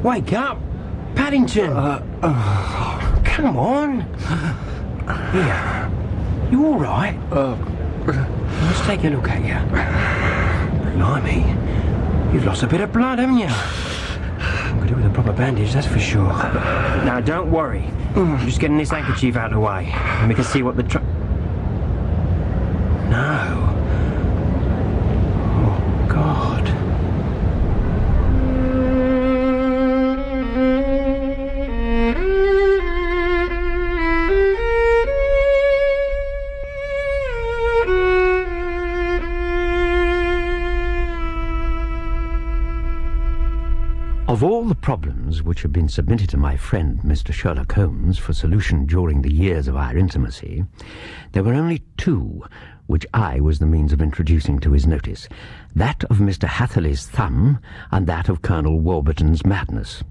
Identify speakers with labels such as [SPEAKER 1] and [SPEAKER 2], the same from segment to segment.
[SPEAKER 1] Wake up! Paddington! Come on! Here. You all right? Let's take a look at you. Blimey. You've lost a bit of blood, haven't you? I'm going to do with a proper bandage, that's for sure. Now, don't worry. I'm just getting this handkerchief out of the way. And we can see what the No. Oh, God.
[SPEAKER 2] Of all the problems which have been submitted to my friend Mr. Sherlock Holmes for solution during the years of our intimacy, there were only two which I was the means of introducing to his notice, that of Mr. Hatherley's thumb and that of Colonel Warburton's madness.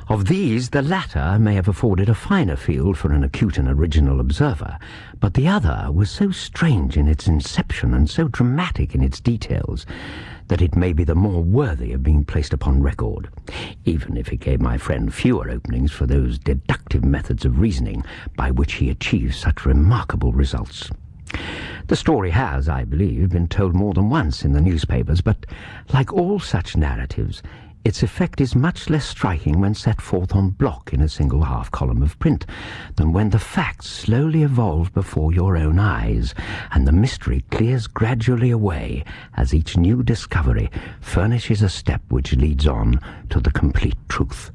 [SPEAKER 2] Of these, the latter may have afforded a finer field for an acute and original observer, but the other was so strange in its inception and so dramatic in its details that it may be the more worthy of being placed upon record, even if it gave my friend fewer openings for those deductive methods of reasoning by which he achieved such remarkable results. The story has, I believe, been told more than once in the newspapers, but, like all such narratives, its effect is much less striking when set forth on block in a single half-column of print than when the facts slowly evolve before your own eyes, and the mystery clears gradually away as each new discovery furnishes a step which leads on to the complete truth.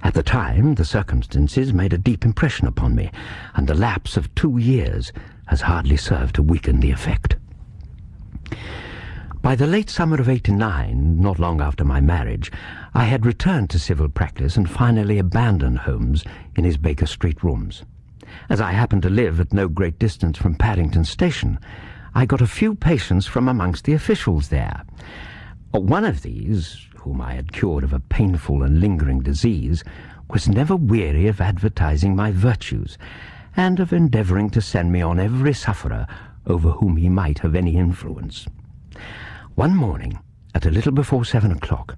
[SPEAKER 2] At the time, the circumstances made a deep impression upon me, and the lapse of 2 years has hardly served to weaken the effect. By the late summer of '89, not long after my marriage, I had returned to civil practice and finally abandoned Holmes in his Baker Street rooms. As I happened to live at no great distance from Paddington Station, I got a few patients from amongst the officials there. One of these, whom I had cured of a painful and lingering disease, was never weary of advertising my virtues, and of endeavouring to send me on every sufferer over whom he might have any influence. One morning, at a little before 7 o'clock,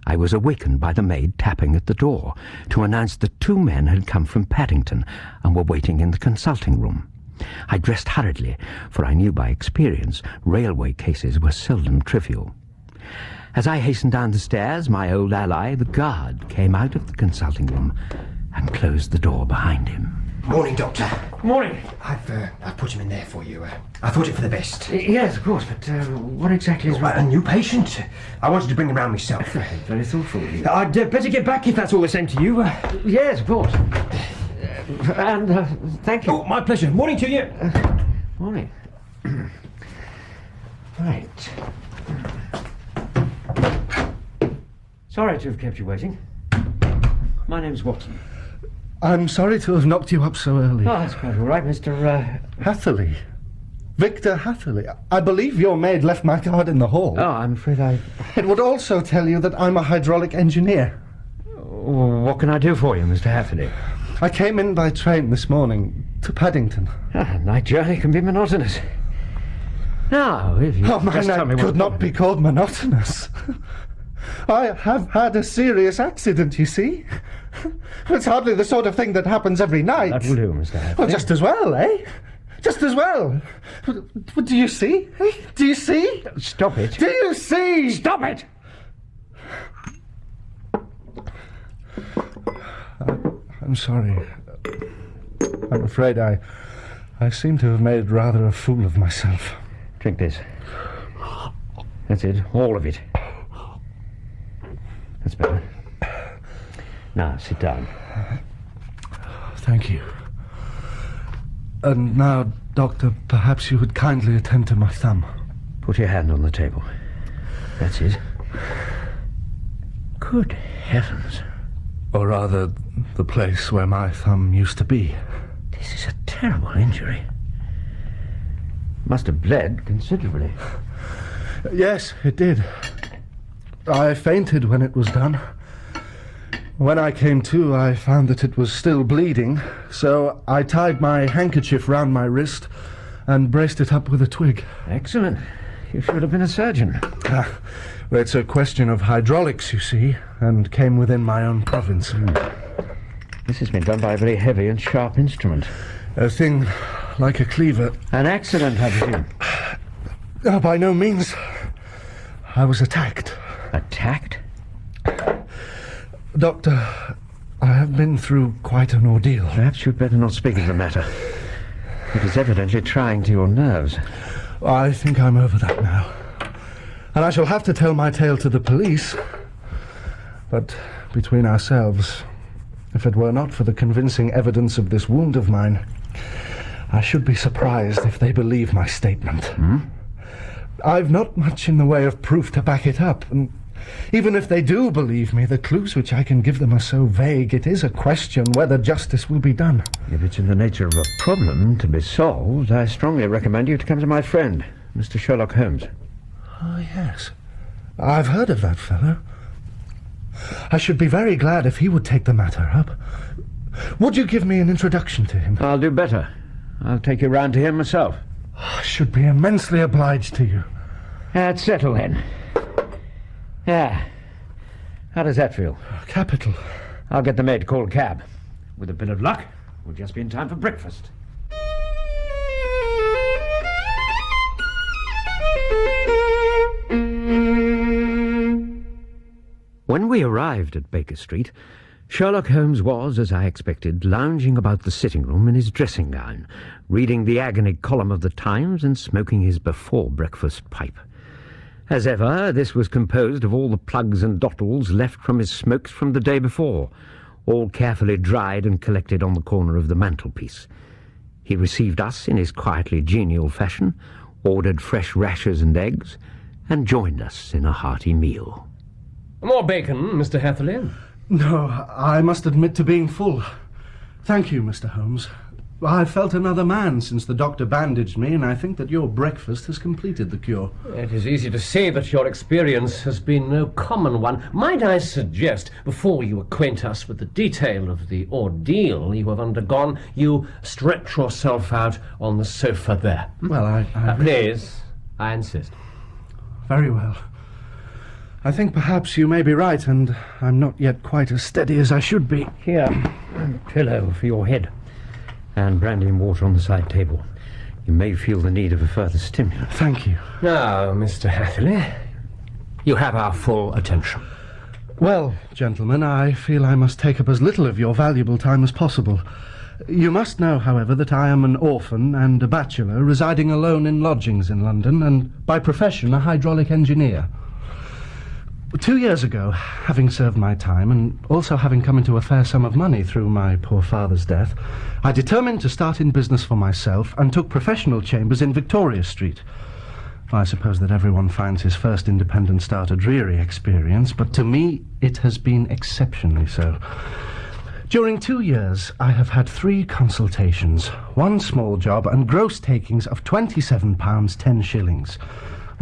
[SPEAKER 2] I was awakened by the maid tapping at the door to announce that 2 men had come from Paddington and were waiting in the consulting room. I dressed hurriedly, for I knew by experience railway cases were seldom trivial. As I hastened down the stairs, my old ally, the guard, came out of the consulting room and closed the door behind him.
[SPEAKER 1] Morning, Doctor.
[SPEAKER 2] Morning.
[SPEAKER 1] I've put him in there for you. I thought it for the best.
[SPEAKER 2] Yes, of course, but what exactly is wrong?
[SPEAKER 1] A new patient. I wanted to bring him round myself.
[SPEAKER 2] Very thoughtful of you.
[SPEAKER 1] I'd better get back if that's all the same to you.
[SPEAKER 2] Yes, of course. And thank you.
[SPEAKER 1] Oh, my pleasure. Morning to you.
[SPEAKER 2] Morning. Right. Sorry to have kept you waiting. My name's Watson.
[SPEAKER 3] I'm sorry to have knocked you up so early.
[SPEAKER 2] Oh, that's quite all right, Mr.
[SPEAKER 3] Hatherley. Victor Hatherley. I believe your maid left my card in the hall.
[SPEAKER 2] Oh, I'm afraid
[SPEAKER 3] It would also tell you that I'm a hydraulic engineer.
[SPEAKER 2] What can I do for you, Mr. Hatherley?
[SPEAKER 3] I came in by train this morning to Paddington.
[SPEAKER 2] A night journey can be monotonous. Now, if you
[SPEAKER 3] my
[SPEAKER 2] just tell me
[SPEAKER 3] night
[SPEAKER 2] what...
[SPEAKER 3] could not be called monotonous. I have had a serious accident, you see. It's hardly the sort of thing that happens every night.
[SPEAKER 2] That will do, Mr. Hatherley.
[SPEAKER 3] Well, just as well, eh? Just as well. But do you see? Do you see?
[SPEAKER 2] Stop it.
[SPEAKER 3] Do you see?
[SPEAKER 2] Stop it!
[SPEAKER 3] I'm sorry. I'm afraid I seem to have made rather a fool of myself.
[SPEAKER 2] Drink this. That's it. All of it. That's better. Now, sit down.
[SPEAKER 3] Thank you. And now, Doctor, perhaps you would kindly attend to my thumb.
[SPEAKER 2] Put your hand on the table. That's it. Good heavens.
[SPEAKER 3] Or rather, the place where my thumb used to be.
[SPEAKER 2] This is a terrible injury. Must have bled considerably.
[SPEAKER 3] Yes, it did. I fainted when it was done. When I came to, I found that it was still bleeding, so I tied my handkerchief round my wrist and braced it up with a twig.
[SPEAKER 2] Excellent. You should have been a surgeon.
[SPEAKER 3] It's a question of hydraulics, you see, and came within my own province.
[SPEAKER 2] This has been done by a very heavy and sharp instrument.
[SPEAKER 3] A thing like a cleaver.
[SPEAKER 2] An accident, I presume?
[SPEAKER 3] By no means. I was attacked.
[SPEAKER 2] Attacked?
[SPEAKER 3] Doctor, I have been through quite an ordeal.
[SPEAKER 2] Perhaps you'd better not speak of the matter. It is evidently trying to your nerves.
[SPEAKER 3] I think I'm over that now. And I shall have to tell my tale to the police. But between ourselves, if it were not for the convincing evidence of this wound of mine, I should be surprised if they believe my statement. I've not much in the way of proof to back it up, and even if they do believe me, the clues which I can give them are so vague, it is a question whether justice will be done.
[SPEAKER 2] If it's in the nature of a problem to be solved, I strongly recommend you to come to my friend, Mr. Sherlock Holmes.
[SPEAKER 3] Oh, yes. I've heard of that fellow. I should be very glad if he would take the matter up. Would you give me an introduction to him?
[SPEAKER 2] I'll do better. I'll take you round to him myself.
[SPEAKER 3] I should be immensely obliged to you.
[SPEAKER 2] That's settled then. Yeah. How does that feel?
[SPEAKER 3] Capital.
[SPEAKER 2] I'll get the maid to call a cab. With a bit of luck, we'll just be in time for breakfast. When we arrived at Baker Street, Sherlock Holmes was, as I expected, lounging about the sitting room in his dressing gown, reading the agony column of the Times and smoking his before-breakfast pipe. As ever, this was composed of all the plugs and dottles left from his smokes from the day before, all carefully dried and collected on the corner of the mantelpiece. He received us in his quietly genial fashion, ordered fresh rashers and eggs, and joined us in a hearty meal.
[SPEAKER 1] More bacon, Mr. Hatherley?
[SPEAKER 3] No, I must admit to being full. Thank you, Mr. Holmes. I've felt another man since the doctor bandaged me, and I think that your breakfast has completed the cure.
[SPEAKER 1] It is easy to say that your experience has been no common one. Might I suggest, before you acquaint us with the detail of the ordeal you have undergone, you stretch yourself out on the sofa there?
[SPEAKER 3] Well,
[SPEAKER 1] Please, I insist.
[SPEAKER 3] Very well. I think perhaps you may be right, and I'm not yet quite as steady as I should be.
[SPEAKER 2] Here, a pillow for your head, and brandy and water on the side table. You may feel the need of a further stimulant.
[SPEAKER 3] Thank you.
[SPEAKER 1] Now, Mr. Hatherley, you have our full attention.
[SPEAKER 3] Well, gentlemen, I feel I must take up as little of your valuable time as possible. You must know, however, that I am an orphan and a bachelor residing alone in lodgings in London, and by profession a hydraulic engineer. 2 years ago, having served my time, and also having come into a fair sum of money through my poor father's death, I determined to start in business for myself and took professional chambers in Victoria Street. I suppose that everyone finds his first independent start a dreary experience, but to me it has been exceptionally so. During 2 years, I have had 3 consultations, 1 small job, and gross takings of £27 10 shillings.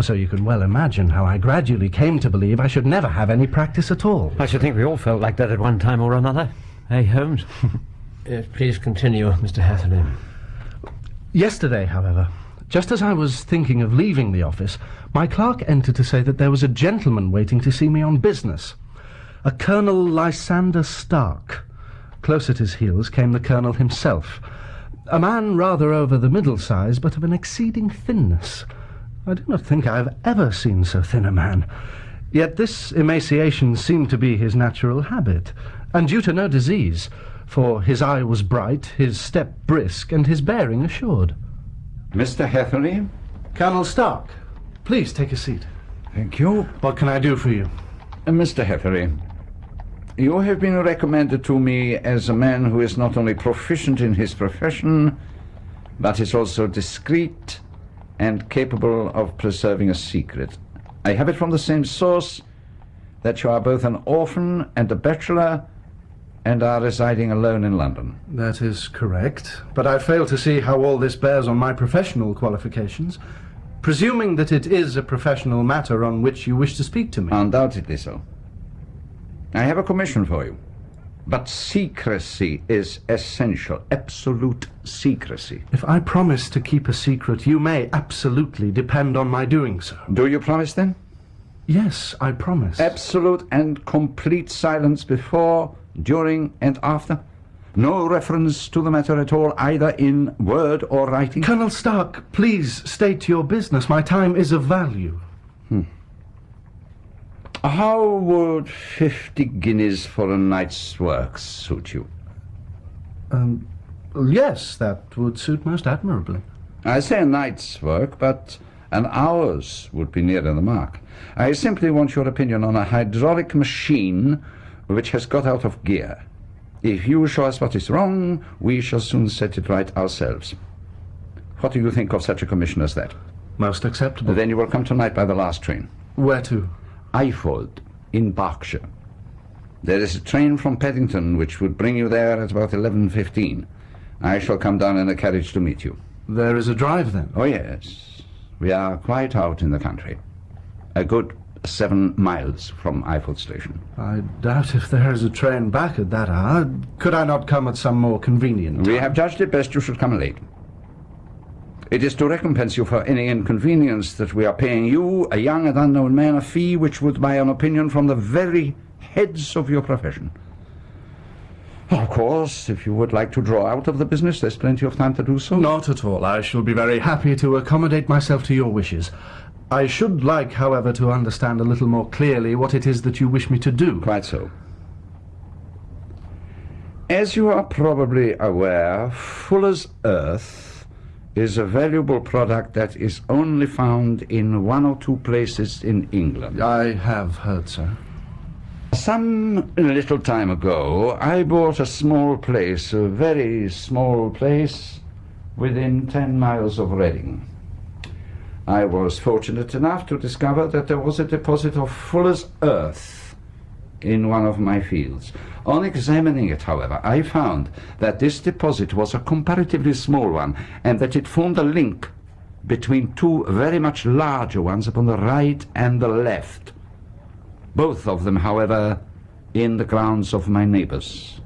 [SPEAKER 3] So you can well imagine how I gradually came to believe I should never have any practice at all.
[SPEAKER 2] I should think we all felt like that at one time or another. Hey, Holmes?
[SPEAKER 1] Please continue, Mr. Hatherley.
[SPEAKER 3] Yesterday, however, just as I was thinking of leaving the office, my clerk entered to say that there was a gentleman waiting to see me on business. A Colonel Lysander Stark. Close at his heels came the Colonel himself. A man rather over the middle size, but of an exceeding thinness. I do not think I have ever seen so thin a man. Yet this emaciation seemed to be his natural habit, and due to no disease, for his eye was bright, his step brisk, and his bearing assured.
[SPEAKER 4] Mr. Hatherley?
[SPEAKER 3] Colonel Stark, please take a seat.
[SPEAKER 4] Thank you.
[SPEAKER 3] What can I do for you?
[SPEAKER 4] Mr. Hatherley, you have been recommended to me as a man who is not only proficient in his profession, but is also discreet and capable of preserving a secret. I have it from the same source that you are both an orphan and a bachelor and are residing alone in London.
[SPEAKER 3] That is correct, but I fail to see how all this bears on my professional qualifications, presuming that it is a professional matter on which you wish to speak to me.
[SPEAKER 4] Undoubtedly so. I have a commission for you. But secrecy is essential, absolute secrecy.
[SPEAKER 3] If I promise to keep a secret, you may absolutely depend on my doing so.
[SPEAKER 4] Do you promise then?
[SPEAKER 3] Yes, I promise.
[SPEAKER 4] Absolute and complete silence before, during, and after? No reference to the matter at all, either in word or writing?
[SPEAKER 3] Colonel Stark, please state your business. My time is of value.
[SPEAKER 4] How would 50 guineas for a night's work suit you?
[SPEAKER 3] Yes, that would suit most admirably.
[SPEAKER 4] I say a night's work, but an hour's would be nearer the mark. I simply want your opinion on a hydraulic machine which has got out of gear. If you show us what is wrong, we shall soon set it right ourselves. What do you think of such a commission as that?
[SPEAKER 3] Most acceptable.
[SPEAKER 4] Then you will come tonight by the last train.
[SPEAKER 3] Where to?
[SPEAKER 4] Eyford, in Berkshire. There is a train from Paddington which would bring you there at about 11:15. I shall come down in a carriage to meet you.
[SPEAKER 3] There is a drive, then?
[SPEAKER 4] Oh, yes. We are quite out in the country. A good 7 miles from Eyford Station.
[SPEAKER 3] I doubt if there is a train back at that hour. Could I not come at some more convenient time?
[SPEAKER 4] We have judged it best you should come late. It is to recompense you for any inconvenience that we are paying you, a young and unknown man, a fee which would buy an opinion from the very heads of your profession. Of course, if you would like to draw out of the business, there's plenty of time to do so.
[SPEAKER 3] Not at all. I shall be very happy to accommodate myself to your wishes. I should like, however, to understand a little more clearly what it is that you wish me to do.
[SPEAKER 4] Quite so. As you are probably aware, Fuller's Earth is a valuable product that is only found in 1 or 2 places in England.
[SPEAKER 3] I have heard so.
[SPEAKER 4] Some little time ago, I bought a small place, a very small place, within 10 miles of Reading. I was fortunate enough to discover that there was a deposit of Fuller's Earth in one of my fields. On examining it, however, I found that this deposit was a comparatively small one, and that it formed a link between 2 very much larger ones upon the right and the left. Both of them, however, in the grounds of my neighbors.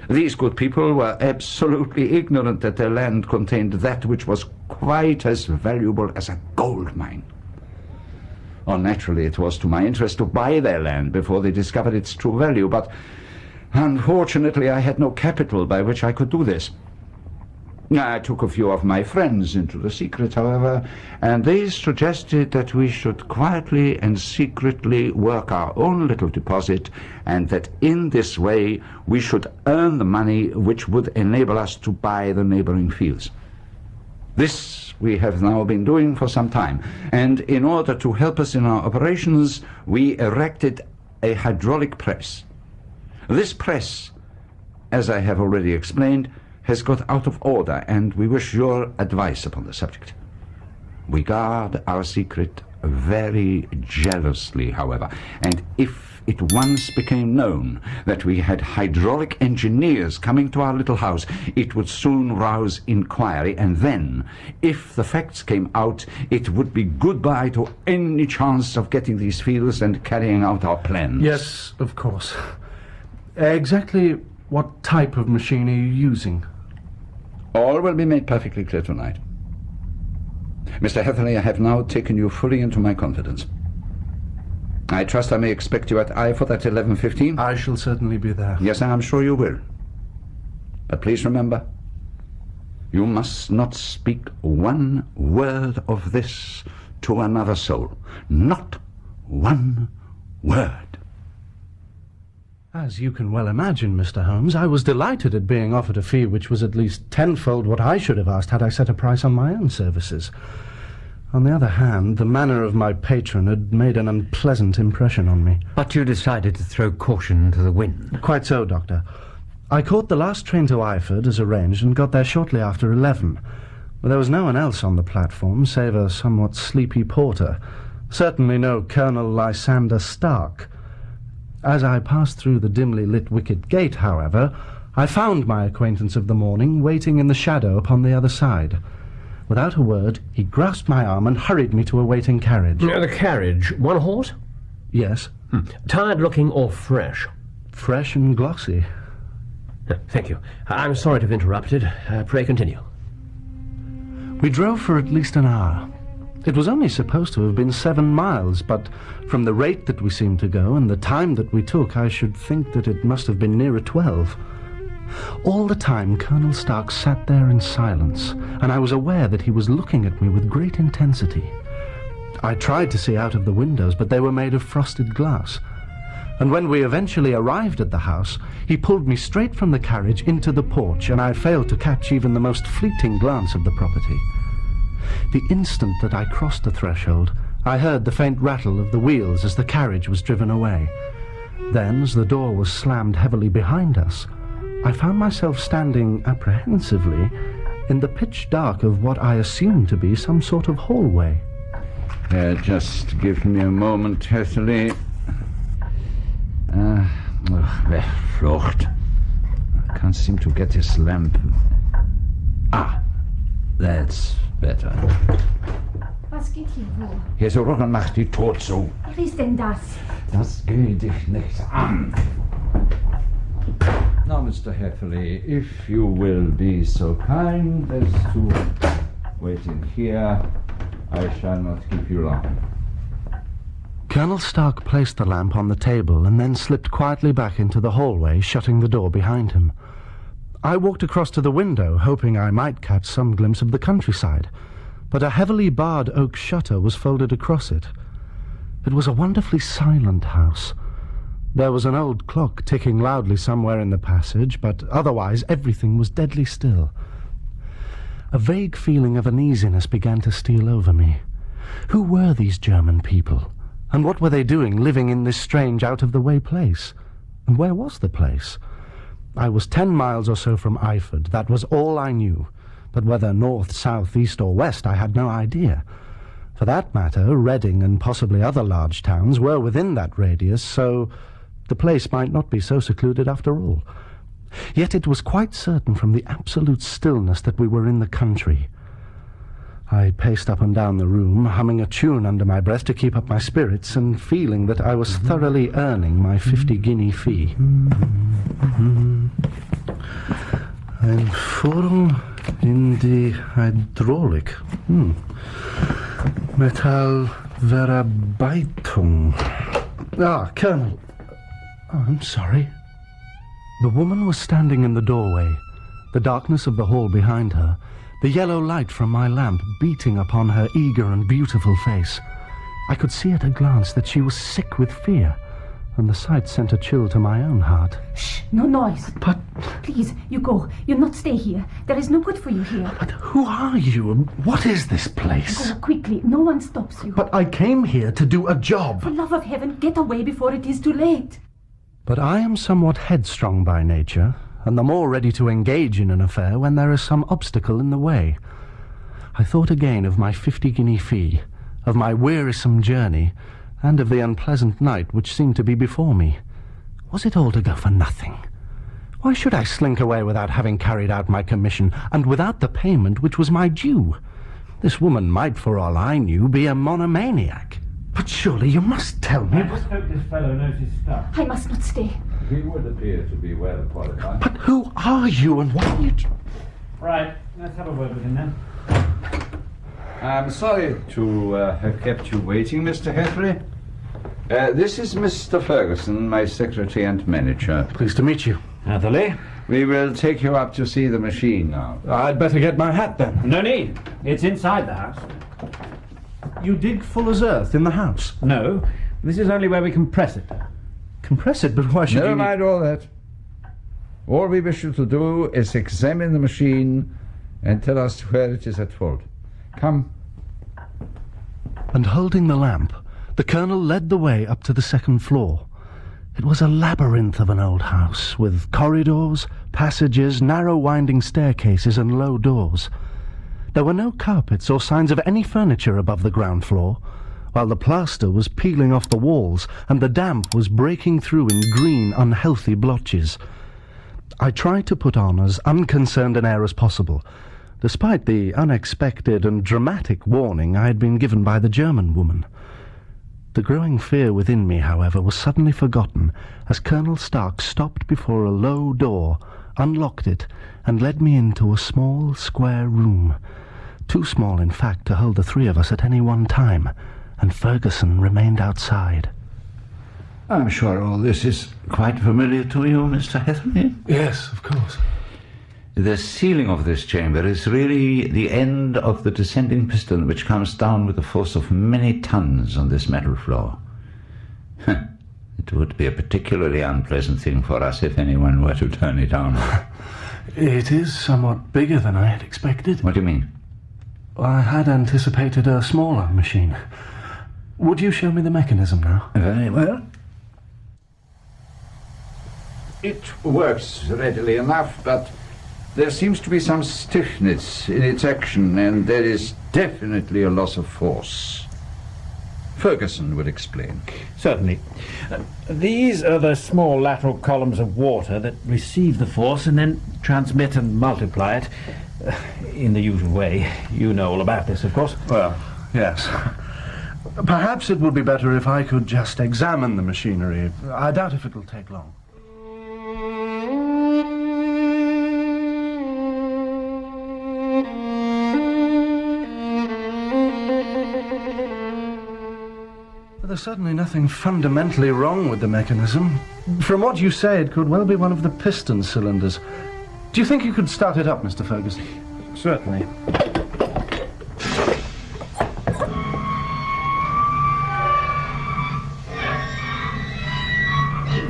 [SPEAKER 4] These good people were absolutely ignorant that their land contained that which was quite as valuable as a gold mine. Oh, naturally, it was to my interest to buy their land before they discovered its true value, but unfortunately I had no capital by which I could do this. I took a few of my friends into the secret, however, and they suggested that we should quietly and secretly work our own little deposit, and that in this way we should earn the money which would enable us to buy the neighboring fields. This we have now been doing for some time, and in order to help us in our operations, we erected a hydraulic press. This press, as I have already explained, has got out of order, and we wish your advice upon the subject. We guard our secret very jealously, however, and if it once became known that we had hydraulic engineers coming to our little house, it would soon rouse inquiry, and then, if the facts came out, it would be goodbye to any chance of getting these fields and carrying out our plans.
[SPEAKER 3] Yes, of course. Exactly what type of machine are you using?
[SPEAKER 4] All will be made perfectly clear tonight. Mr. Hatherley, I have now taken you fully into my confidence. I trust I may expect you at Eyford at 11:15?
[SPEAKER 3] I shall certainly be there.
[SPEAKER 4] Yes, I am sure you will. But please remember, you must not speak one word of this to another soul. Not one word.
[SPEAKER 3] As you can well imagine, Mr. Holmes, I was delighted at being offered a fee which was at least tenfold what I should have asked had I set a price on my own services. On the other hand, the manner of my patron had made an unpleasant impression on me.
[SPEAKER 2] But you decided to throw caution to the wind.
[SPEAKER 3] Quite so, Doctor. I caught the last train to Eyford as arranged and got there shortly after 11. But there was no one else on the platform save a somewhat sleepy porter. Certainly no Colonel Lysander Stark. As I passed through the dimly lit wicket gate, however, I found my acquaintance of the morning waiting in the shadow upon the other side. Without a word, he grasped my arm and hurried me to a waiting carriage.
[SPEAKER 1] The carriage. 1 horse?
[SPEAKER 3] Yes.
[SPEAKER 1] Tired-looking or fresh?
[SPEAKER 3] Fresh and glossy.
[SPEAKER 1] Thank you. I'm sorry to have interrupted. Pray continue.
[SPEAKER 3] We drove for at least an hour. It was only supposed to have been 7 miles, but from the rate that we seemed to go and the time that we took, I should think that it must have been nearer 12. All the time, Colonel Stark sat there in silence, and I was aware that he was looking at me with great intensity. I tried to see out of the windows, but they were made of frosted glass. And when we eventually arrived at the house, he pulled me straight from the carriage into the porch, and I failed to catch even the most fleeting glance of the property. The instant that I crossed the threshold, I heard the faint rattle of the wheels as the carriage was driven away. Then, as the door was slammed heavily behind us, I found myself standing apprehensively in the pitch dark of what I assumed to be some sort of hallway.
[SPEAKER 4] Just give me a moment, Hatherley. Verflucht. I can't seem to get this lamp. That's better.
[SPEAKER 5] Was geht hier vor?
[SPEAKER 4] Hier so Rochen macht die tot so.
[SPEAKER 5] Wer ist denn das?
[SPEAKER 4] Das geht dich nichts an. Now, Mr. Hatherley, if you will be so kind as to wait in here, I shall not keep you long.
[SPEAKER 3] Colonel Stark placed the lamp on the table and then slipped quietly back into the hallway, shutting the door behind him. I walked across to the window, hoping I might catch some glimpse of the countryside, but a heavily barred oak shutter was folded across it. It was a wonderfully silent house. There was an old clock ticking loudly somewhere in the passage, but otherwise everything was deadly still. A vague feeling of uneasiness began to steal over me. Who were these German people? And what were they doing living in this strange, out-of-the-way place? And where was the place? I was 10 miles or so from Eyford. That was all I knew. But whether north, south, east or west, I had no idea. For that matter, Reading and possibly other large towns were within that radius, so the place might not be so secluded after all. Yet it was quite certain from the absolute stillness that we were in the country. I paced up and down the room, humming a tune under my breath to keep up my spirits, and feeling that I was thoroughly earning my 50-guinea fee. Einführung in die Hydraulik. Metallverarbeitung. Colonel. I'm sorry. The woman was standing in the doorway, the darkness of the hall behind her, the yellow light from my lamp beating upon her eager and beautiful face. I could see at a glance that she was sick with fear, and the sight sent a chill to my own heart.
[SPEAKER 5] Shh, no noise.
[SPEAKER 3] But...
[SPEAKER 5] Please, you go. You not stay here. There is no good for you here.
[SPEAKER 3] But who are you, and what is this place?
[SPEAKER 5] Go quickly. No one stops you.
[SPEAKER 3] But I came here to do a job.
[SPEAKER 5] For love of heaven, get away before it is too late.
[SPEAKER 3] But I am somewhat headstrong by nature, and the more ready to engage in an affair when there is some obstacle in the way. I thought again of my 50-guinea fee, of my wearisome journey, and of the unpleasant night which seemed to be before me. Was it all to go for nothing? Why should I slink away without having carried out my commission, and without the payment which was my due? This woman might, for all I knew, be a monomaniac. But surely you must tell me...
[SPEAKER 6] I just hope this fellow knows his stuff.
[SPEAKER 5] I must not stay.
[SPEAKER 4] He would appear to be well qualified.
[SPEAKER 3] But who are you, and what are you...
[SPEAKER 6] Right, let's have a word with him then.
[SPEAKER 4] I'm sorry to have kept you waiting, Mr. Hatherley. This is Mr. Ferguson, my secretary and manager.
[SPEAKER 3] Pleased to meet you.
[SPEAKER 6] Hatherley?
[SPEAKER 4] We will take you up to see the machine now.
[SPEAKER 3] I'd better get my hat, then.
[SPEAKER 6] No need. It's inside the house.
[SPEAKER 3] You dig Fuller's earth in the house?
[SPEAKER 6] No, this is only where we compress it.
[SPEAKER 3] Compress it, but why should you...
[SPEAKER 4] Never mind all that. All we wish you to do is examine the machine and tell us where it is at fault. Come.
[SPEAKER 3] And holding the lamp, the Colonel led the way up to the second floor. It was a labyrinth of an old house, with corridors, passages, narrow winding staircases and low doors. There were no carpets or signs of any furniture above the ground floor, while the plaster was peeling off the walls and the damp was breaking through in green, unhealthy blotches. I tried to put on as unconcerned an air as possible, despite the unexpected and dramatic warning I had been given by the German woman. The growing fear within me, however, was suddenly forgotten as Colonel Stark stopped before a low door, unlocked it, and led me into a small, square room. Too small, in fact, to hold the three of us at any one time, and Ferguson remained outside.
[SPEAKER 4] I'm sure all this is quite familiar to you, Mr. Hatherley.
[SPEAKER 3] Yes, of course.
[SPEAKER 4] The ceiling of this chamber is really the end of the descending piston, which comes down with the force of many tons on this metal floor. It would be a particularly unpleasant thing for us if anyone were to turn it on.
[SPEAKER 3] It is somewhat bigger than I had expected.
[SPEAKER 4] What do you mean?
[SPEAKER 3] I had anticipated a smaller machine. Would you show me the mechanism now?
[SPEAKER 4] Very well. It works readily enough, but there seems to be some stiffness in its action, and there is definitely a loss of force. Ferguson will explain.
[SPEAKER 6] Certainly. These are the small lateral columns of water that receive the force and then transmit and multiply it in the usual way. You know all about this, of course.
[SPEAKER 3] Well, yes. Perhaps it would be better if I could just examine the machinery. I doubt if it'll take long. There's certainly nothing fundamentally wrong with the mechanism. From what you say, it could well be one of the piston cylinders. Do you think you could start it up, Mr. Ferguson?
[SPEAKER 6] Certainly.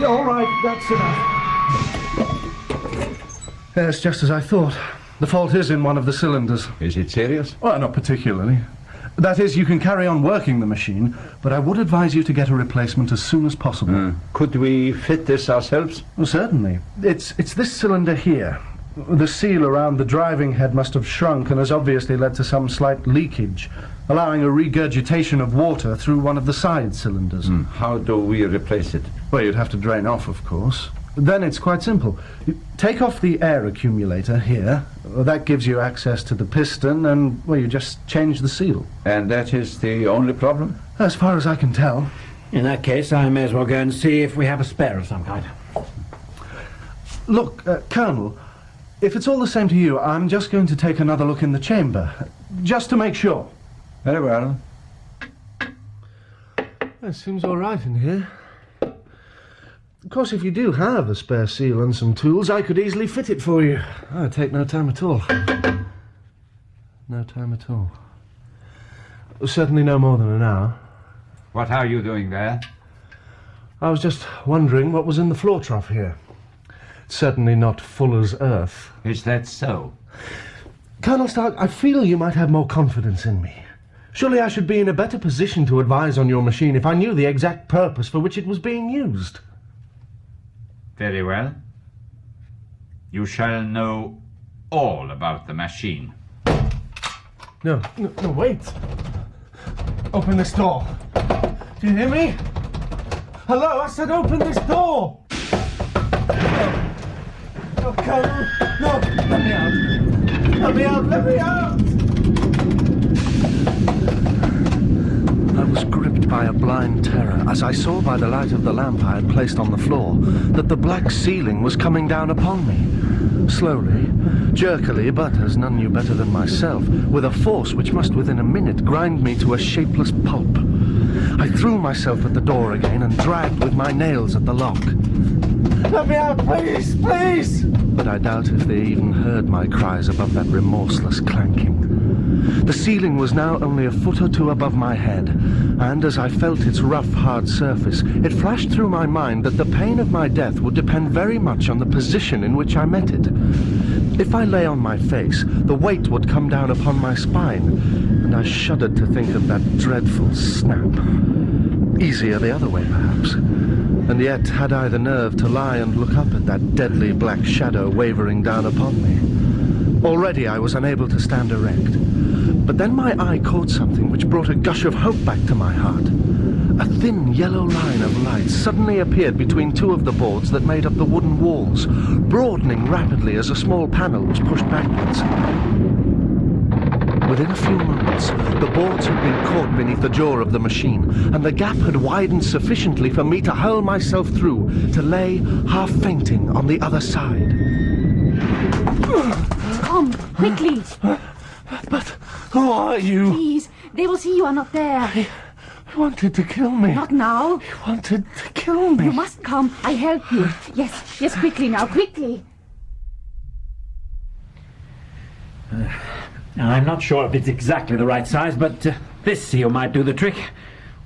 [SPEAKER 3] All right, that's enough. Yes, just as I thought. The fault is in one of the cylinders.
[SPEAKER 4] Is it serious?
[SPEAKER 3] Well, not particularly. That is, you can carry on working the machine, but I would advise you to get a replacement as soon as possible.
[SPEAKER 4] Could we fit this ourselves?
[SPEAKER 3] Well, certainly. It's this cylinder here. The seal around the driving head must have shrunk and has obviously led to some slight leakage, allowing a regurgitation of water through one of the side cylinders.
[SPEAKER 4] How do we replace it?
[SPEAKER 3] Well, you'd have to drain off, of course. Then it's quite simple. You take off the air accumulator here. That gives you access to the piston, and, well, you just change the seal.
[SPEAKER 4] And that is the only problem?
[SPEAKER 3] As far as I can tell.
[SPEAKER 6] In that case, I may as well go and see if we have a spare of some kind.
[SPEAKER 3] Look, Colonel, if it's all the same to you, I'm just going to take another look in the chamber, just to make sure.
[SPEAKER 4] Very well.
[SPEAKER 3] It seems all right in here. Of course, if you do have a spare seal and some tools, I could easily fit it for you. It'd take no time at all. No time at all. Certainly no more than an hour.
[SPEAKER 7] What are you doing there?
[SPEAKER 3] I was just wondering what was in the floor trough here. It's certainly not Fuller's earth.
[SPEAKER 7] Is that so?
[SPEAKER 3] Colonel Stark, I feel you might have more confidence in me. Surely I should be in a better position to advise on your machine if I knew the exact purpose for which it was being used.
[SPEAKER 7] Very well. You shall know all about the machine.
[SPEAKER 3] No, wait. Open this door. Do you hear me? Hello, I said open this door! No, Colonel, no, let me out. Let me out, let me out! I was gripped by a blind terror as I saw by the light of the lamp I had placed on the floor that the black ceiling was coming down upon me. Slowly, jerkily, but as none knew better than myself, with a force which must within a minute grind me to a shapeless pulp. I threw myself at the door again and dragged with my nails at the lock. Let me out, please, please! But I doubt if they even heard my cries above that remorseless clanking. The ceiling was now only a foot or two above my head, and as I felt its rough, hard surface, it flashed through my mind that the pain of my death would depend very much on the position in which I met it. If I lay on my face, the weight would come down upon my spine, and I shuddered to think of that dreadful snap. Easier the other way, perhaps. And yet, had I the nerve to lie and look up at that deadly black shadow wavering down upon me? Already I was unable to stand erect. But then my eye caught something which brought a gush of hope back to my heart. A thin yellow line of light suddenly appeared between two of the boards that made up the wooden walls, broadening rapidly as a small panel was pushed backwards. Within a few moments, the boards had been caught beneath the jaw of the machine, and the gap had widened sufficiently for me to hurl myself through, to lay, half fainting, on the other side.
[SPEAKER 5] Come, quickly!
[SPEAKER 3] But Who are you?
[SPEAKER 5] Please, they will see you are not there.
[SPEAKER 3] He wanted to kill me.
[SPEAKER 5] Not now.
[SPEAKER 3] He wanted to kill me.
[SPEAKER 5] You must come. I help you. Yes, quickly now, quickly.
[SPEAKER 6] I'm not sure if it's exactly the right size, but this seal might do the trick.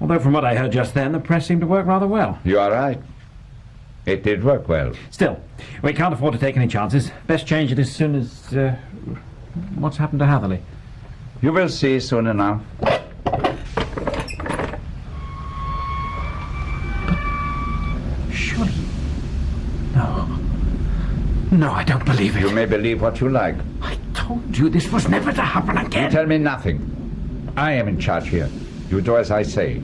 [SPEAKER 6] Although from what I heard just then, the press seemed to work rather well.
[SPEAKER 4] You are right. It did work well.
[SPEAKER 6] Still, we can't afford to take any chances. Best change it as soon as... what's happened to Hatherley?
[SPEAKER 4] You will see soon enough.
[SPEAKER 6] Surely... No, I don't believe it.
[SPEAKER 4] You may believe what you like.
[SPEAKER 6] I told you this was never to happen
[SPEAKER 4] You
[SPEAKER 6] again.
[SPEAKER 4] tell me nothing. I am in charge here. You do as I say.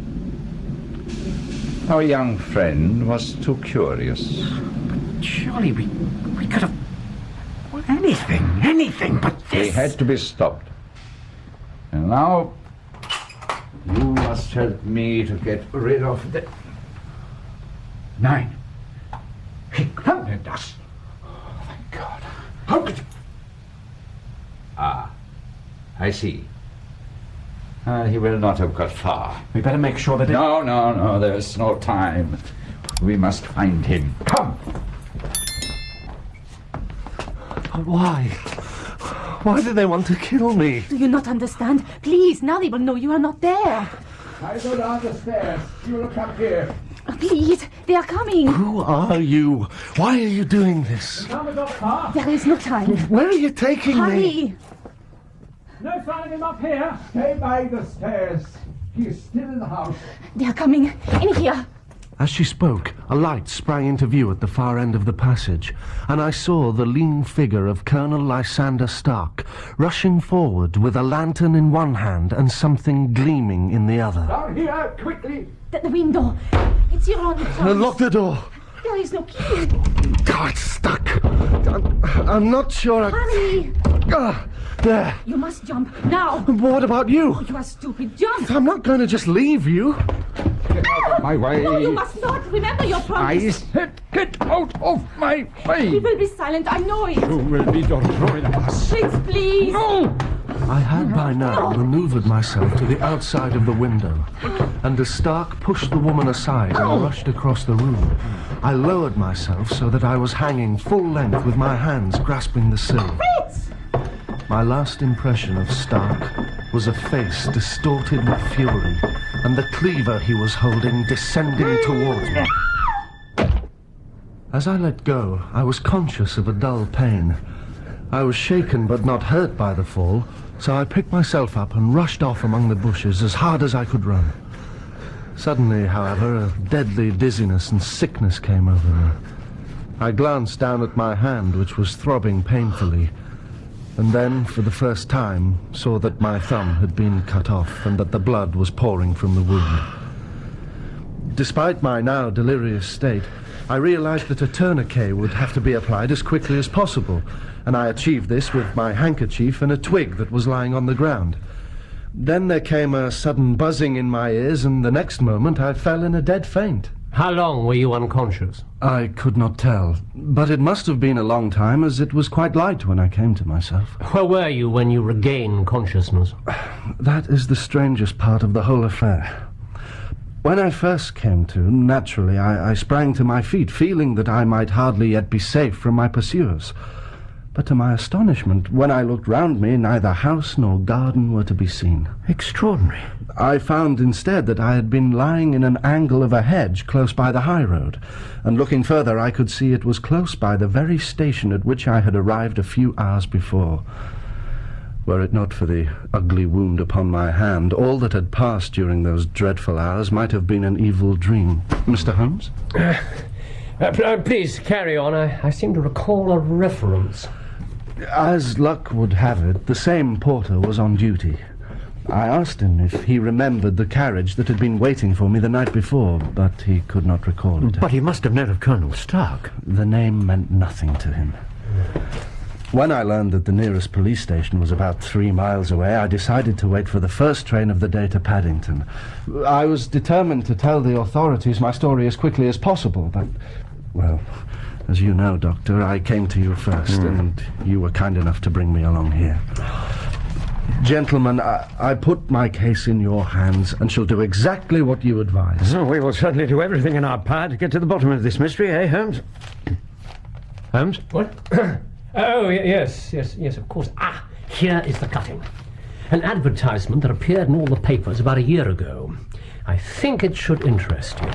[SPEAKER 4] Our young friend was too curious.
[SPEAKER 6] Surely we could have... Anything but this.
[SPEAKER 4] He had to be stopped. And now, you must help me to get rid of the...
[SPEAKER 6] 9. He cornered us.
[SPEAKER 4] Thank God.
[SPEAKER 6] How could you...
[SPEAKER 4] Ah, I see. He will not have got far.
[SPEAKER 6] We better make sure that...
[SPEAKER 4] No, there's no time. We must find him. Come!
[SPEAKER 3] But why? Why do they want to kill me?
[SPEAKER 5] Do you not understand? Please, now they will know you are not there.
[SPEAKER 4] I go down the stairs. You will come here.
[SPEAKER 5] Please, they are coming.
[SPEAKER 3] Who are you? Why are you doing this?
[SPEAKER 5] There is no time.
[SPEAKER 3] Where are you taking me?
[SPEAKER 5] Hurry.
[SPEAKER 6] No sign of him up here.
[SPEAKER 4] Stay by the stairs. He is still in the house.
[SPEAKER 5] They are coming. In here.
[SPEAKER 3] As she spoke, a light sprang into view at the far end of the passage, and I saw the lean figure of Colonel Lysander Stark rushing forward with a lantern in one hand and something gleaming in the other.
[SPEAKER 4] Down here, quickly.
[SPEAKER 5] The window. It's your own choice.
[SPEAKER 3] Lock the door.
[SPEAKER 5] There is no key.
[SPEAKER 3] God, it's stuck. I'm not sure.
[SPEAKER 5] Hurry.
[SPEAKER 3] There.
[SPEAKER 5] You must jump. Now.
[SPEAKER 3] What about you?
[SPEAKER 5] You are stupid. Jump.
[SPEAKER 3] I'm not going to just leave you.
[SPEAKER 4] Get out of my way.
[SPEAKER 5] No, you must not. Remember your
[SPEAKER 4] I
[SPEAKER 5] promise.
[SPEAKER 4] said get out of my way.
[SPEAKER 5] We will be silent. I know it.
[SPEAKER 4] You will be destroyed of us.
[SPEAKER 5] Fritz, please.
[SPEAKER 4] No!
[SPEAKER 3] I had by now maneuvered myself to the outside of the window, and as Stark pushed the woman aside and rushed across the room, I lowered myself so that I was hanging full length with my hands grasping the sill.
[SPEAKER 5] Fritz!
[SPEAKER 3] My last impression of Stark was a face distorted with fury, and the cleaver he was holding descending towards me. As I let go, I was conscious of a dull pain. I was shaken but not hurt by the fall, so I picked myself up and rushed off among the bushes as hard as I could run. Suddenly, however, a deadly dizziness and sickness came over me. I glanced down at my hand, which was throbbing painfully, and then, for the first time, saw that my thumb had been cut off and that the blood was pouring from the wound. Despite my now delirious state, I realized that a tourniquet would have to be applied as quickly as possible, and I achieved this with my handkerchief and a twig that was lying on the ground. Then there came a sudden buzzing in my ears, and the next moment I fell in a dead faint.
[SPEAKER 1] How long were you unconscious?
[SPEAKER 3] I could not tell, but it must have been a long time, as it was quite light when I came to myself.
[SPEAKER 1] Where were you when you regained consciousness?
[SPEAKER 3] That is the strangest part of the whole affair. When I first came to, naturally, I sprang to my feet, feeling that I might hardly yet be safe from my pursuers. But to my astonishment, when I looked round me, neither house nor garden were to be seen.
[SPEAKER 1] Extraordinary.
[SPEAKER 3] I found instead that I had been lying in an angle of a hedge close by the high road, and looking further I could see it was close by the very station at which I had arrived a few hours before. Were it not for the ugly wound upon my hand, all that had passed during those dreadful hours might have been an evil dream. Mr. Holmes?
[SPEAKER 1] Please, carry on. I seem to recall a reference.
[SPEAKER 3] As luck would have it, the same porter was on duty. I asked him if he remembered the carriage that had been waiting for me the night before, but he could not recall it.
[SPEAKER 2] But he must have known of Colonel Stark.
[SPEAKER 3] The name meant nothing to him. When I learned that the nearest police station was about 3 miles away, I decided to wait for the first train of the day to Paddington. I was determined to tell the authorities my story as quickly as possible, but, well, as you know, Doctor, I came to you first, and you were kind enough to bring me along here. Gentlemen, I put my case in your hands and shall do exactly what you advise.
[SPEAKER 2] So we will certainly do everything in our power to get to the bottom of this mystery, eh, Holmes? Holmes?
[SPEAKER 1] What? Oh, yes, of course. Ah, here is the cutting. An advertisement that appeared in all the papers about a year ago. I think it should interest you.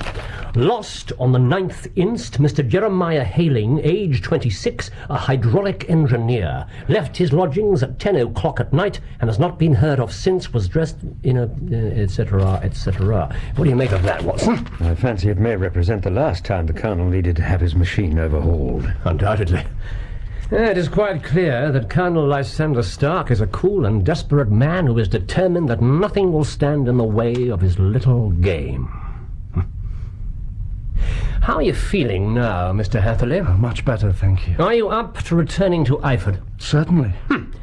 [SPEAKER 1] Lost on the 9th inst, Mr. Jeremiah Hayling, age 26, a hydraulic engineer. Left his lodgings at 10 o'clock at night and has not been heard of since, was dressed in a... etc., etc. What do you make of that, Watson?
[SPEAKER 2] I fancy it may represent the last time the Colonel needed to have his machine overhauled.
[SPEAKER 1] Undoubtedly. It is quite clear that Colonel Lysander Stark is a cool and desperate man who is determined that nothing will stand in the way of his little game. How are you feeling now, Mr. Hatherley?
[SPEAKER 3] Much better, thank you.
[SPEAKER 1] Are you up to returning to Iford?
[SPEAKER 3] Certainly.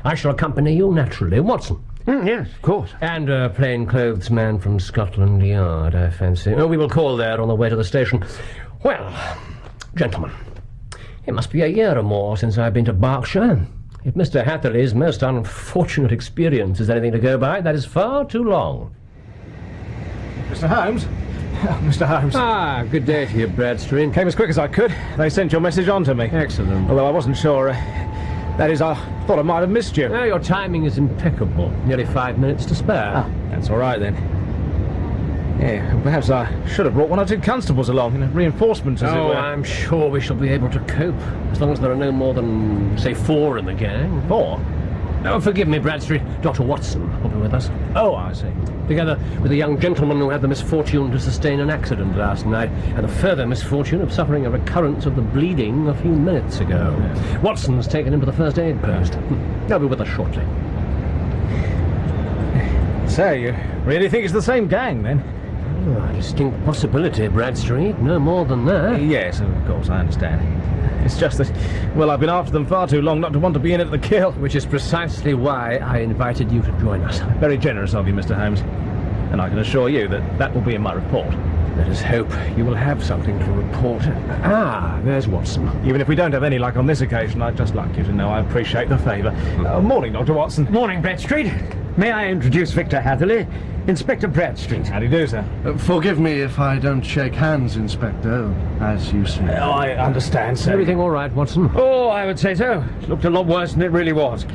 [SPEAKER 1] I shall accompany you, naturally. Watson?
[SPEAKER 2] Yes, of course.
[SPEAKER 1] And a plainclothes man from Scotland Yard, I fancy. We will call there on the way to the station. Well, gentlemen, it must be a year or more since I've been to Berkshire. If Mr. Hatherley's most unfortunate experience is anything to go by, that is far too long.
[SPEAKER 6] Mr. Holmes? Mr. Holmes.
[SPEAKER 1] Ah, good day to you, Bradstreet.
[SPEAKER 6] Came as quick as I could. They sent your message on to me.
[SPEAKER 1] Excellent.
[SPEAKER 6] Although I wasn't sure. That is, I thought I might have missed you.
[SPEAKER 1] Now, your timing is impeccable. Nearly 5 minutes to spare.
[SPEAKER 6] Ah, that's all right, then. Yeah, perhaps I should have brought one or two constables along, reinforcements, as it were.
[SPEAKER 1] I'm sure we shall be able to cope, as long as there are no more than, say, 4 in the gang.
[SPEAKER 6] 4?
[SPEAKER 1] Oh, forgive me, Bradstreet. Dr. Watson will be with us.
[SPEAKER 6] Oh, I see.
[SPEAKER 1] Together with a young gentleman who had the misfortune to sustain an accident last night, and the further misfortune of suffering a recurrence of the bleeding a few minutes ago. Watson's taken him to the first aid post. They'll be with us shortly.
[SPEAKER 6] So, you really think it's the same gang, then?
[SPEAKER 1] Oh, a distinct possibility, Bradstreet. No more than that.
[SPEAKER 6] Yes, of course, I understand. It's just that, well, I've been after them far too long not to want to be in at the kill.
[SPEAKER 1] Which is precisely why I invited you to join us.
[SPEAKER 6] Very generous of you, Mr. Holmes. And I can assure you that that will be in my report.
[SPEAKER 1] Let us hope you will have something to report. Ah, there's Watson.
[SPEAKER 6] Even if we don't have any luck on this occasion, I'd just like you to know I appreciate the favour. Morning, Dr. Watson.
[SPEAKER 2] Morning, Bradstreet. May I introduce Victor Hatherley, Inspector Bradstreet.
[SPEAKER 6] How do you do, sir?
[SPEAKER 3] Forgive me if I don't shake hands, Inspector, as you see.
[SPEAKER 6] Oh, I understand, sir.
[SPEAKER 1] Everything all right, Watson?
[SPEAKER 2] Oh, I would say so. It looked a lot worse than it really was.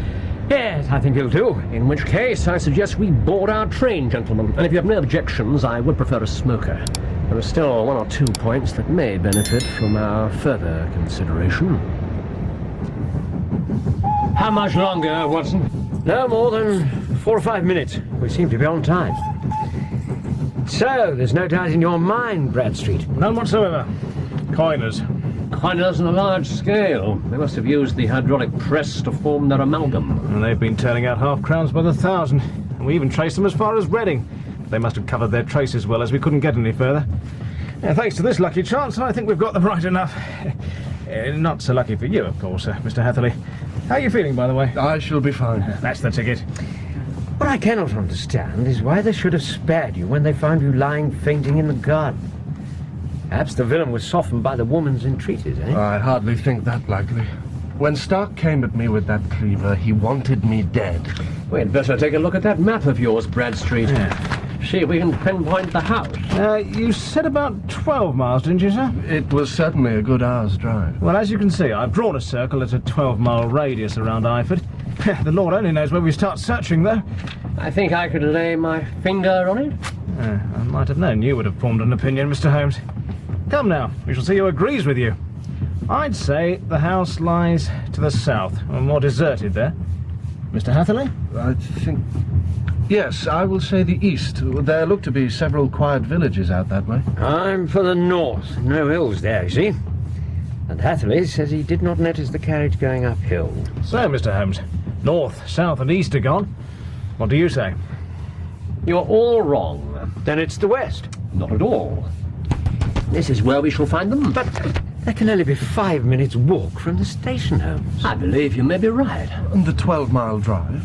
[SPEAKER 2] Yes, I think it'll do.
[SPEAKER 1] In which case, I suggest we board our train, gentlemen. And if you have no objections, I would prefer a smoker. There are still 1 or 2 points that may benefit from our further consideration.
[SPEAKER 2] How much longer, Watson? No more than 4 or 5 minutes. We seem to be on time. So, there's no doubt in your mind, Bradstreet?
[SPEAKER 6] None whatsoever. Coiners.
[SPEAKER 1] Coiners on a large scale. They must have used the hydraulic press to form their amalgam.
[SPEAKER 6] And they've been turning out half-crowns by the thousand. And we even traced them as far as Reading. They must have covered their traces well, as we couldn't get any further. Thanks to this lucky chance, I think we've got them right enough. Not so lucky for you, of course, Mr. Hatherley. How are you feeling, by the way?
[SPEAKER 3] I shall be fine.
[SPEAKER 6] That's the ticket.
[SPEAKER 2] What I cannot understand is why they should have spared you when they found you lying fainting in the garden. Perhaps the villain was softened by the woman's entreaties, eh?
[SPEAKER 3] I hardly think that likely. When Stark came at me with that cleaver, he wanted me dead.
[SPEAKER 1] We'd better take a look at that map of yours, Bradstreet.
[SPEAKER 6] Yeah.
[SPEAKER 1] See if we can pinpoint the house.
[SPEAKER 6] You said about 12 miles, didn't you, sir?
[SPEAKER 3] It was certainly a good hour's drive.
[SPEAKER 6] Well, as you can see, I've drawn a circle at a 12-mile radius around Iford. The Lord only knows where we start searching, though.
[SPEAKER 1] I think I could lay my finger on it.
[SPEAKER 6] I might have known you would have formed an opinion, Mr. Holmes. Come now, we shall see who agrees with you. I'd say the house lies to the south, or more deserted there. Mr. Hatherley?
[SPEAKER 3] I think... Yes, I will say the east. There look to be several quiet villages out that way.
[SPEAKER 2] I'm for the north. No hills there, you see. And Hatherley says he did not notice the carriage going uphill.
[SPEAKER 6] So, Mr. Holmes, north, south and east are gone. What do you say?
[SPEAKER 1] You're all wrong.
[SPEAKER 2] Then it's the west.
[SPEAKER 1] Not at all. This is where we shall find them.
[SPEAKER 2] But that can only be 5 minutes' walk from the station, Holmes.
[SPEAKER 1] I believe you may be right.
[SPEAKER 3] And the 12-mile drive?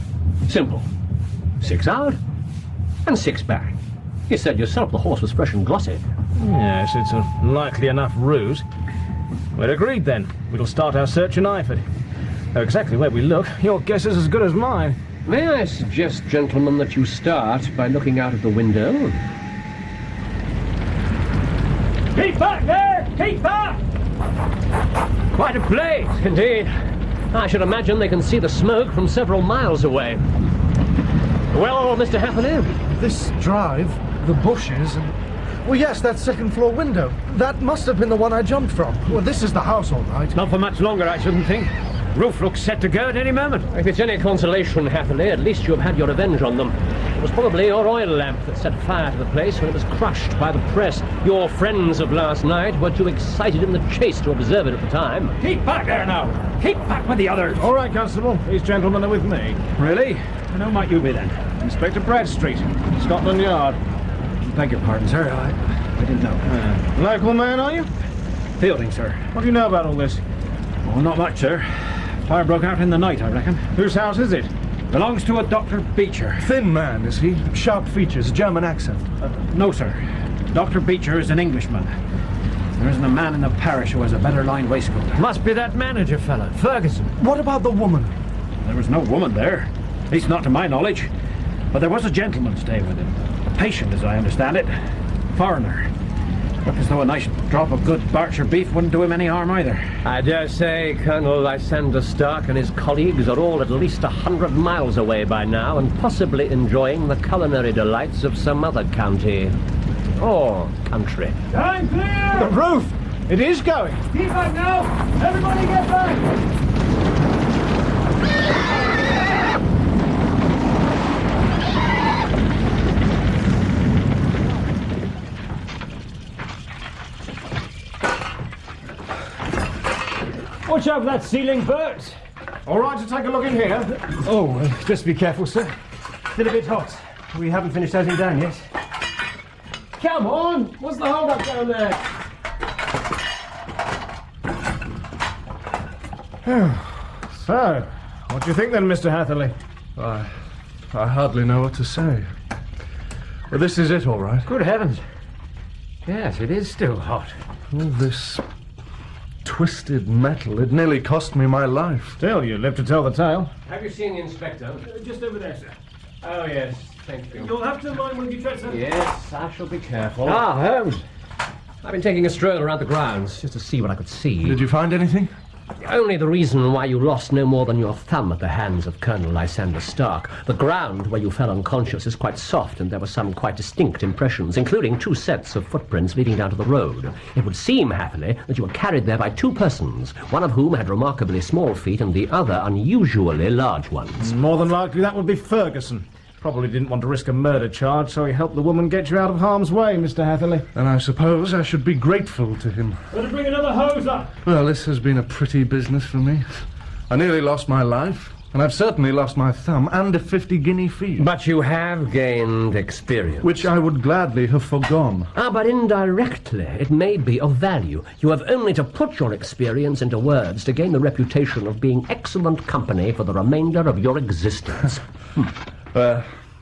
[SPEAKER 1] Simple. 6 out and 6 back. You said yourself the horse was fresh and glossy.
[SPEAKER 6] Yes, it's a likely enough route. We're agreed then. We'll start our search in Iford. Though exactly where we look, your guess is as good as mine.
[SPEAKER 1] May I suggest, gentlemen, that you start by looking out of the window?
[SPEAKER 6] Keep back there! Keep back!
[SPEAKER 1] Quite a blaze, indeed. I should imagine they can see the smoke from several miles away. Well, Mr. Hatherley?
[SPEAKER 3] This drive, the bushes, and... Well, yes, that second-floor window. That must have been the one I jumped from. Well, this is the house, all right.
[SPEAKER 1] Not for much longer, I shouldn't think. Roof looks set to go at any moment. If it's any consolation, Hatherley, at least you have had your revenge on them. It was probably your oil lamp that set fire to the place when it was crushed by the press. Your friends of last night were too excited in the chase to observe it at the time.
[SPEAKER 6] Keep back there now! Keep back with the others!
[SPEAKER 8] All right, Constable. These gentlemen are with me.
[SPEAKER 6] Really? And who might you be then?
[SPEAKER 8] Inspector Bradstreet, Scotland Yard.
[SPEAKER 6] Beg your pardon, sir. I didn't know.
[SPEAKER 8] Local man, are you?
[SPEAKER 6] Fielding, sir.
[SPEAKER 8] What do you know about all this?
[SPEAKER 6] Well, not much, sir. Fire broke out in the night, I reckon.
[SPEAKER 8] Whose house is it?
[SPEAKER 6] Belongs to a Dr. Beecher.
[SPEAKER 3] Thin man, is he? Sharp features, German accent.
[SPEAKER 6] No, sir. Dr. Beecher is an Englishman. There isn't a man in the parish who has a better lined waistcoat.
[SPEAKER 1] Must be that manager fella, Ferguson.
[SPEAKER 3] What about the woman?
[SPEAKER 6] There was no woman there. At least not to my knowledge. But there was a gentleman staying with him. A patient, as I understand it. Foreigner. Looked as though a nice drop of good Berkshire beef wouldn't do him any harm either.
[SPEAKER 1] I dare say Colonel Lysander Stark and his colleagues are all at least 100 miles away by now and possibly enjoying the culinary delights of some other county. Or country.
[SPEAKER 6] Time clear!
[SPEAKER 8] The roof! It is going!
[SPEAKER 6] Keep back now! Everybody get back! Watch out for that ceiling, Bert.
[SPEAKER 8] All right to take a look in here?
[SPEAKER 6] Oh, just be careful, sir. Still a bit hot. We haven't finished closing down yet. Come on! What's the hold up down there?
[SPEAKER 8] So, what do you think then, Mr. Hatherley?
[SPEAKER 3] I hardly know what to say. Well, this is it, all right.
[SPEAKER 1] Good heavens. Yes, it is still hot.
[SPEAKER 3] All this twisted metal, it nearly cost me my life.
[SPEAKER 8] Still, you live to tell the tale.
[SPEAKER 1] Have you seen the inspector?
[SPEAKER 6] Just over there, sir.
[SPEAKER 1] Oh, yes. Thank you.
[SPEAKER 6] You'll have to mind when you tread, sir.
[SPEAKER 1] Yes, I shall be careful. Ah, Holmes. I've been taking a stroll around the grounds just to see what I could see.
[SPEAKER 3] Did you find anything?
[SPEAKER 1] Only the reason why you lost no more than your thumb at the hands of Colonel Lysander Stark. The ground where you fell unconscious is quite soft, and there were some quite distinct impressions, including 2 sets of footprints leading down to the road. It would seem, Hatherley, that you were carried there by 2 persons, one of whom had remarkably small feet and the other unusually large ones.
[SPEAKER 8] More than likely that would be Ferguson. Probably didn't want to risk a murder charge, so he helped the woman get you out of harm's way, Mr. Hatherley.
[SPEAKER 3] And I suppose I should be grateful to him.
[SPEAKER 6] Better bring another hose up.
[SPEAKER 3] Well, this has been a pretty business for me. I nearly lost my life, and I've certainly lost my thumb and a 50-guinea fee.
[SPEAKER 1] But you have gained experience.
[SPEAKER 3] Which I would gladly have forgone.
[SPEAKER 1] But indirectly, it may be of value. You have only to put your experience into words to gain the reputation of being excellent company for the remainder of your existence.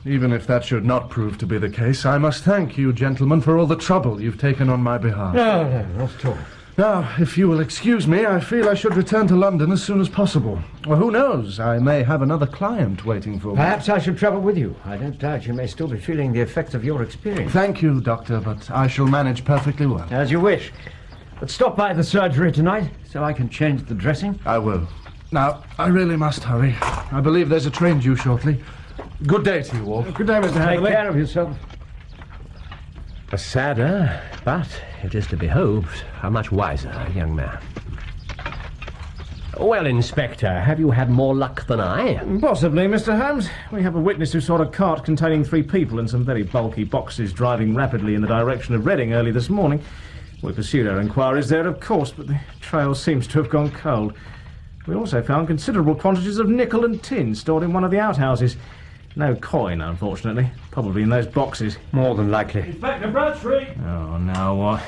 [SPEAKER 3] Even if that should not prove to be the case, I must thank you, gentlemen, for all the trouble you've taken on my behalf.
[SPEAKER 1] No, not at all.
[SPEAKER 3] Now, if you will excuse me, I feel I should return to London as soon as possible. Well, who knows? I may have another client waiting for me.
[SPEAKER 2] Perhaps I should travel with you. I don't doubt you may still be feeling the effects of your experience.
[SPEAKER 3] Thank you, Doctor, but I shall manage perfectly well.
[SPEAKER 2] As you wish. But stop by the surgery tonight, so I can change the dressing.
[SPEAKER 3] I will. Now, I really must hurry. I believe there's a train due shortly. Good day to you all.
[SPEAKER 8] Good day, Mr. Hatherley.
[SPEAKER 2] Take care of yourself.
[SPEAKER 1] A sadder, but it is to be hoped, a much wiser young man. Well, Inspector, have you had more luck than I?
[SPEAKER 8] Possibly, Mr. Holmes. We have a witness who saw a cart containing 3 people and some very bulky boxes driving rapidly in the direction of Reading early this morning. We pursued our inquiries there, of course, but the trail seems to have gone cold. We also found considerable quantities of nickel and tin stored in one of the outhouses. No coin, unfortunately. Probably in those boxes.
[SPEAKER 1] More than likely.
[SPEAKER 6] Inspector Bradstreet!
[SPEAKER 8] Oh, now what?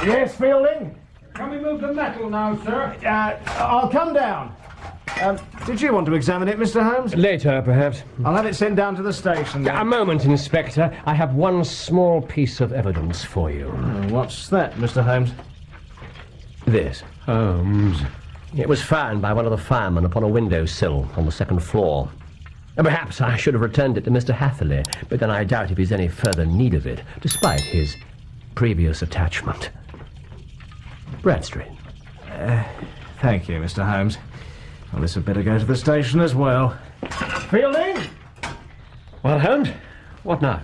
[SPEAKER 8] Yes, Fielding?
[SPEAKER 6] Can we move the metal now, sir?
[SPEAKER 8] I'll come down. Did you want to examine it, Mr. Holmes?
[SPEAKER 1] Later, perhaps.
[SPEAKER 8] I'll have it sent down to the station.
[SPEAKER 1] A moment, Inspector. I have one small piece of evidence for you.
[SPEAKER 8] What's that, Mr. Holmes?
[SPEAKER 1] This. Holmes. It was found by one of the firemen upon a windowsill on the 2nd floor. Perhaps I should have returned it to Mr. Hatherley, but then I doubt if he's any further need of it, despite his previous attachment. Bradstreet.
[SPEAKER 8] Thank you, Mr. Holmes. Well, this had better go to the station as well. Fielding!
[SPEAKER 2] Well, Hound, what now?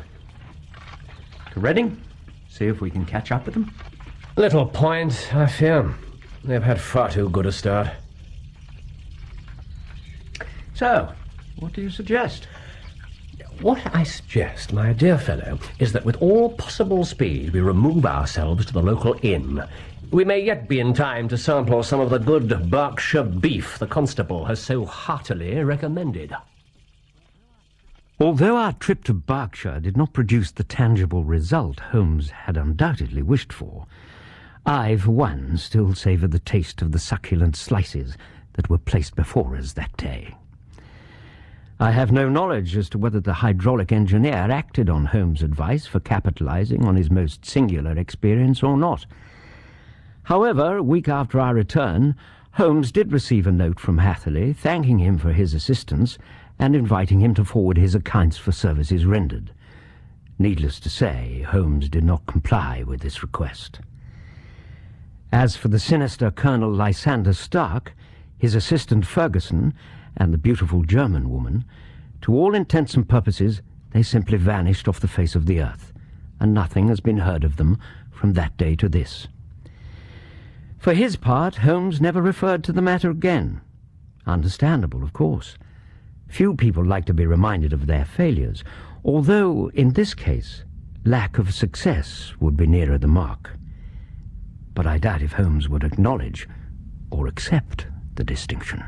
[SPEAKER 2] To Reading? See if we can catch up with them?
[SPEAKER 1] Little point, I fear. They've had far too good a start.
[SPEAKER 2] So, what do you suggest?
[SPEAKER 1] What I suggest, my dear fellow, is that with all possible speed we remove ourselves to the local inn. We may yet be in time to sample some of the good Berkshire beef the constable has so heartily recommended.
[SPEAKER 2] Although our trip to Berkshire did not produce the tangible result Holmes had undoubtedly wished for, I, for one, still savoured the taste of the succulent slices that were placed before us that day. I have no knowledge as to whether the hydraulic engineer acted on Holmes' advice for capitalizing on his most singular experience or not. However, a week after our return, Holmes did receive a note from Hatherley thanking him for his assistance and inviting him to forward his accounts for services rendered. Needless to say, Holmes did not comply with this request. As for the sinister Colonel Lysander Stark, his assistant Ferguson, and the beautiful German woman, to all intents and purposes, they simply vanished off the face of the earth, and nothing has been heard of them from that day to this. For his part, Holmes never referred to the matter again. Understandable, of course. Few people like to be reminded of their failures, although, in this case, lack of success would be nearer the mark. But I doubt if Holmes would acknowledge or accept the distinction.